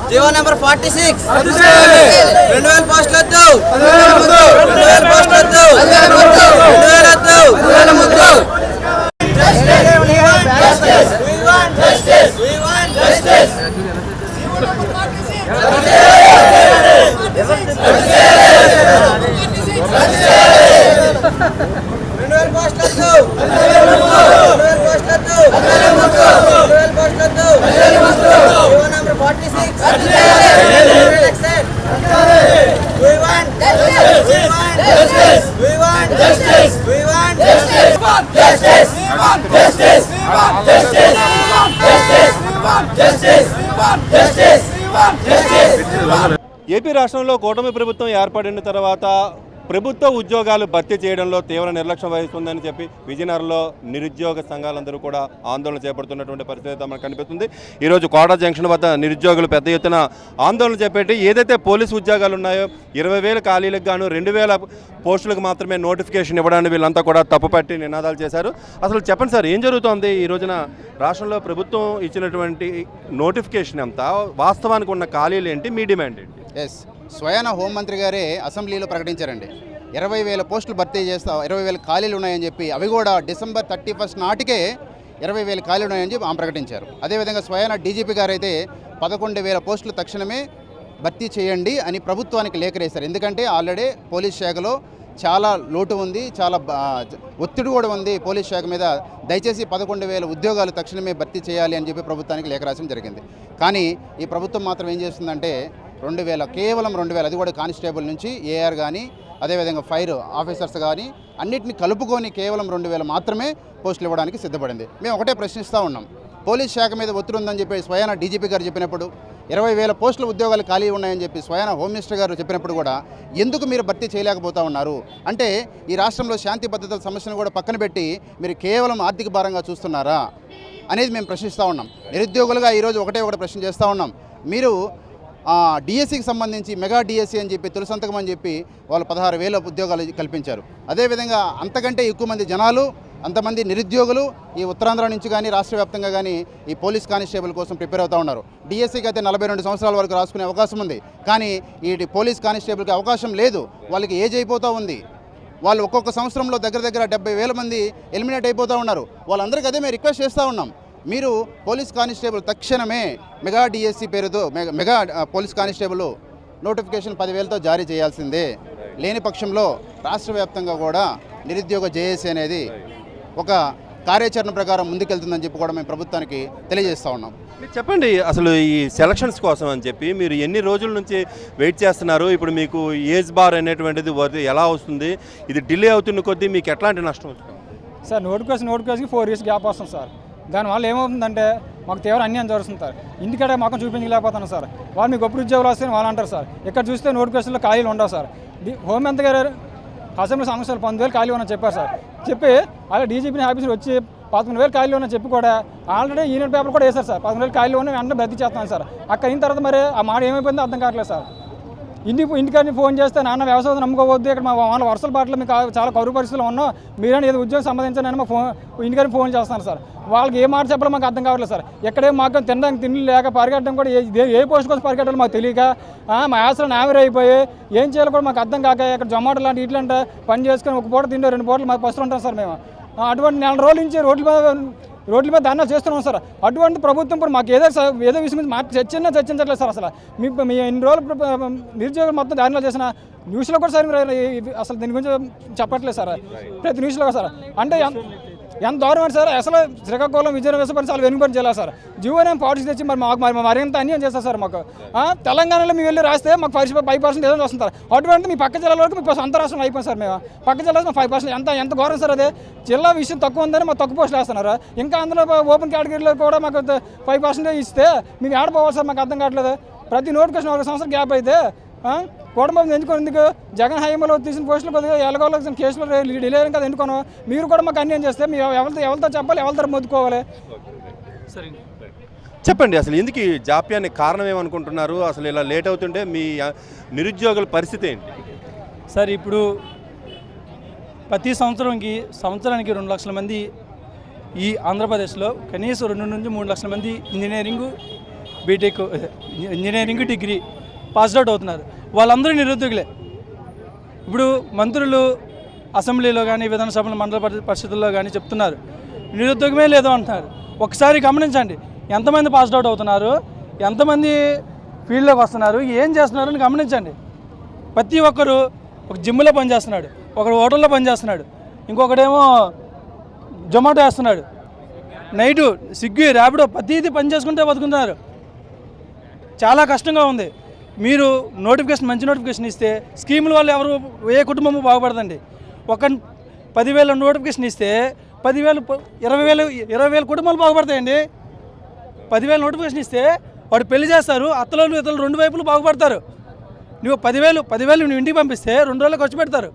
GO number 46 2000 పోస్టులతో 2000 పోస్టులతో 2000 AP రాష్ట్రంలో కూటమి ప్రభుత్వం ఏర్పడిన తర్వాత ప్రభుత్వ ఉద్యోగాలు భర్తీ చేయడంలో తీవ్ర నిర్లక్ష్యం వహిస్తుందని చెప్పి విజయనగరంలో నిరుద్యోగ సంఘాలందరూ కూడా ఆందోళన చేపడుతున్నటువంటి పరిస్థితి మనకు కనిపిస్తుంది. ఈరోజు కోట జంక్షన్ వద్ద నిరుద్యోగులు పెద్ద ఎత్తున ఆందోళన చేపట్టి ఏదైతే పోలీసు ఉద్యోగాలు ఉన్నాయో 20,000 ఖాళీలకు గాను 2,000 పోస్టులకు మాత్రమే నోటిఫికేషన్ ఇవ్వడాన్ని వీళ్ళంతా కూడా తప్పుపట్టి నినాదాలు చేశారు. అసలు చెప్పండి సార్, ఏం జరుగుతోంది ఈ రోజున రాష్ట్రంలో ప్రభుత్వం ఇచ్చినటువంటి నోటిఫికేషన్ అంతా, వాస్తవానికి ఉన్న ఖాళీలు ఏంటి, మీ డిమాండ్ ఏంటి? స్వయాన హోంమంత్రి గారే అసెంబ్లీలో ప్రకటించారండి. 20,000 పోస్టులు భర్తీ చేస్తా, 20,000 ఖాళీలు ఉన్నాయని చెప్పి, అవి కూడా December 31 నాటికే 20,000 ఖాళీలు ఉన్నాయని చెప్పి ఆమె ప్రకటించారు. అదేవిధంగా స్వయాన డీజీపీ గారు అయితే 11,000 పోస్టులు తక్షణమే భర్తీ చేయండి అని ప్రభుత్వానికి లేఖ రాశారు. ఎందుకంటే ఆల్రెడీ పోలీస్ శాఖలో చాలా లోటు ఉంది, చాలా ఒత్తిడి కూడా ఉంది పోలీస్ శాఖ మీద. దయచేసి 11,000 ఉద్యోగాలు తక్షణమే భర్తీ చేయాలి అని చెప్పి ప్రభుత్వానికి లేఖ రాయడం జరిగింది. కానీ ఈ ప్రభుత్వం మాత్రం ఏం చేస్తుందంటే 2,000, కేవలం 2,000, అది కూడా కానిస్టేబుల్ నుంచి ఏఆర్ కానీ, అదేవిధంగా ఫైర్ ఆఫీసర్స్ కానీ అన్నింటినీ కలుపుకొని కేవలం 2,000 మాత్రమే పోస్టులు ఇవ్వడానికి సిద్ధపడింది. మేము ఒకటే ప్రశ్నిస్తూ ఉన్నాం, పోలీస్ శాఖ మీద ఒత్తిడి ఉందని చెప్పి స్వయాన డీజీపీ గారు చెప్పినప్పుడు, 20,000 పోస్టుల ఉద్యోగాలు ఖాళీ ఉన్నాయని చెప్పి స్వయాన హోమ్ మినిస్టర్ గారు చెప్పినప్పుడు కూడా ఎందుకు మీరు భర్తీ చేయలేకపోతా ఉన్నారు? అంటే ఈ రాష్ట్రంలో శాంతి భద్రతల సమస్యను కూడా పక్కన పెట్టి మీరు కేవలం ఆర్థిక భారంగా చూస్తున్నారా అనేది మేము ప్రశ్నిస్తూ ఉన్నాం. నిరుద్యోగులుగా ఈరోజు ఒకటే ప్రశ్న చేస్తూ ఉన్నాం. మీరు డిఎస్సికి సంబంధించి మెగా డిఎస్సి అని చెప్పి తొలి సంతకం అని చెప్పి వాళ్ళు 16,000 ఉద్యోగాలు కల్పించారు. అదేవిధంగా అంతకంటే ఎక్కువ మంది జనాలు, అంతమంది నిరుద్యోగులు ఈ ఉత్తరాంధ్ర నుంచి కానీ రాష్ట్ర వ్యాప్తంగా కానీ ఈ పోలీస్ కానిస్టేబుల్ కోసం ప్రిపేర్ అవుతూ ఉన్నారు. డిఎస్సికి అయితే 42 సంవత్సరాల వరకు రాసుకునే అవకాశం ఉంది, కానీ ఈ పోలీస్ కానిస్టేబుల్కి అవకాశం లేదు. వాళ్ళకి ఏజ్ అయిపోతూ ఉంది. వాళ్ళు ఒక్కొక్క సంవత్సరంలో దగ్గర 70,000 మంది ఎలిమినేట్ అయిపోతూ ఉన్నారు. వాళ్ళందరికీ అదే మేము రిక్వెస్ట్ చేస్తూ ఉన్నాం, మీరు పోలీస్ కానిస్టేబుల్ తక్షణమే మెగా డిఎస్సి పేరుతో మెగా పోలీస్ కానిస్టేబుల్ నోటిఫికేషన్ 10,000తో జారీ చేయాల్సిందే. లేని పక్షంలో రాష్ట్ర వ్యాప్తంగా కూడా నిరుద్యోగ జేఏసీ అనేది ఒక కార్యాచరణ ప్రకారం ముందుకెళ్తుందని చెప్పి కూడా మేము ప్రభుత్వానికి తెలియజేస్తూ ఉన్నాం. చెప్పండి, అసలు ఈ సెలక్షన్స్ కోసం అని చెప్పి మీరు ఎన్ని రోజుల నుంచి వెయిట్ చేస్తున్నారు? ఇప్పుడు మీకు ఏజ్ బార్ అనేటువంటిది ఎలా వస్తుంది? ఇది డిలే అవుతున్న కొద్దీ మీకు ఎట్లాంటి నష్టం వస్తుంది సార్? నోటిఫికేషన్కి 4 years గ్యాప్ వస్తుంది సార్. దానివల్ల ఏమవుతుందంటే మాకు తీవ్ర అన్యాయం జరుగుతుంది సార్. ఇంటికడే మాకు చూపించలేకపోతున్నాం సార్. వాళ్ళు మీకు గొప్ప ఉద్యోగాలు వస్తాయని వాళ్ళు అంటారు సార్. ఇక్కడ చూస్తే నోటిఫికేషన్లో ఖాళీలు ఉండవు సార్. హోంమంత్రి గారు అసెంబ్లీ సమస్యలు 19,000 ఖాళీ ఉన్నాయని చెప్పారు సార్. చెప్పి అలా డీజీపీని ఆఫీసులు వచ్చి 11,000 ఖాళీలు ఉన్నాయని చెప్పి కూడా ఆల్రెడీ యూనిట్ పేపర్ కూడా వేశారు సార్. 11,000 ఖాళీలు ఉన్నాయి, వెంటనే భర్తీ చేస్తాను సార్. అక్కడ అయిన తర్వాత మరి ఆ మాట ఏమైపోయిందో అర్థం కావట్లేదు సార్. ఇంటికాడిని ఫోన్ చేస్తే నాన్న వ్యవసాయం నమ్ముకోవద్దు, ఇక్కడ మా వాళ్ళ వరుసల పాటలు మీకు చాలా కరువు పరిస్థితులు ఉన్నాం, మీరైనా ఏదో ఉద్యోగం సంబంధించానని మా ఇంటికాడిని ఫోన్ చేస్తాను సార్. వాళ్ళకి ఏ మాట చెప్పడం మాకు అర్థం కావట్లేదు సార్. ఎక్కడే మాకు తినడానికి తిండి లేక పరిగెట్టడం కూడా ఏ పోస్ట్ కోసం పరిగెట్టాలో మాకు తెలియక మా ఆశలు ఆవిరైపోయి ఏం చేయాలో కూడా మాకు అర్థం కాక ఇక్కడ జొమాటో లాంటి ఇట్లాంటి పని చేసుకొని ఒక పూట తింటే 2 పూటలు మాకు పస్తులు ఉంటాం సార్ మేము. అటువంటి 4 రోజుల నుంచి రోడ్ల మీద ధర్నా చేస్తున్నాం సార్. అటువంటి ప్రభుత్వం ఇప్పుడు మాకు ఏదో విషయం గురించి చర్చించట్లేదు సార్. అసలు మీ ఇన్ని రోజులు నిరుద్యోగులు మొత్తం ధర్నా చేసిన న్యూస్లో కూడా సార్ అసలు దీని గురించి చెప్పట్లేదు సార్. ప్రతి న్యూస్లో సార్ అంటే ఎంత దారుణం సార్. అసలు శ్రీకాకుళం, విజయనగరం, విశాఖపట్నం చాలా వెనుకబడి జిల్లా సార్. జీవో నేమ్ పాలసీ తెచ్చి మాకు మరింత అన్యాయం చేస్తారు సార్. మాకు తెలంగాణలో మేము వెళ్ళి రాస్తే మాకు 5% ఏదో వస్తుంది సార్. అటువంటి మీ పక్క జిల్లాల వరకు మీకు సొంత రాష్ట్రం అయిపోయింది సార్. మేము పక్క జిల్లాలో 5% ఎంత ఘోరం సార్. అదే జిల్లా విషయం తక్కువ ఉందని మాకు తక్కువ పోస్టులు వేస్తున్నారు. ఇంకా అందులో ఓపెన్ కేటగిరీలో కూడా మాకు 5% ఇస్తే మేము ఆడిపోవాలి సార్. మాకు అర్థం కావట్లేదు. ప్రతి నోటిఫికేషన్ 1 సంవత్సరం గ్యాప్ అయితే కూటమి ఎందుకు జగన్ హయాంలో తీసిన పోస్టులు కొద్దిగా ఎలాగోలో కేసులు డిలే అయ్యాం కదా ఎందుకోను. మీరు కూడా మాకు అన్యాయం చేస్తే మేము ఎవరితో చెప్పాలి, ఎవరితో మొద్దుకోవాలి. సరే చెప్పండి, అసలు ఎందుకు ఈ జాప్యానికి కారణం ఏమనుకుంటున్నారు? అసలు ఇలా లేట్ అవుతుంటే మీ నిరుద్యోగుల పరిస్థితి ఏంటి సార్? ఇప్పుడు ప్రతి సంవత్సరానికి 2 లక్షల మంది ఈ ఆంధ్రప్రదేశ్లో కనీసం 2 నుంచి 3 లక్షల మంది engineering, BTech, engineering, degree passed out అవుతున్నారు. వాళ్ళందరూ నిరుద్యోగులే. ఇప్పుడు మంత్రులు అసెంబ్లీలో కానీ విధానసభల మండల పరిషత్తుల్లో కానీ చెప్తున్నారు నిరుద్యోగమే లేదు అంటున్నారు. ఒకసారి గమనించండి, ఎంతమంది పాస్డ్ అవుట్ అవుతున్నారు, ఎంతమంది ఫీల్డ్లోకి వస్తున్నారు, ఏం చేస్తున్నారు అని గమనించండి. ప్రతి ఒక్కరు ఒక జిమ్లో పనిచేస్తున్నాడు, ఒకడు హోటల్లో పనిచేస్తున్నాడు, ఇంకొకడేమో జొమాటో వేస్తున్నాడు, నైటు స్విగ్గీ, ర్యాపిడో ప్రతిదీ పని చేసుకుంటే బతుకుతున్నారు. చాలా కష్టంగా ఉంది. మీరు మంచి నోటిఫికేషన్ ఇస్తే స్కీముల వల్ల ఎవరు ఏ కుటుంబము బాగుపడదండి. ఒక 10,000 నోటిఫికేషన్ ఇస్తే 20,000 కుటుంబాలు బాగుపడతాయండి. 10,000 నోటిఫికేషన్ ఇస్తే వాడు పెళ్లి చేస్తారు, అత్తలు ఇతరులు 2 వైపులు బాగుపడతారు. నువ్వు 10,000 నువ్వు ఇంటికి పంపిస్తే 2 రోజులు ఖర్చు పెడతారు.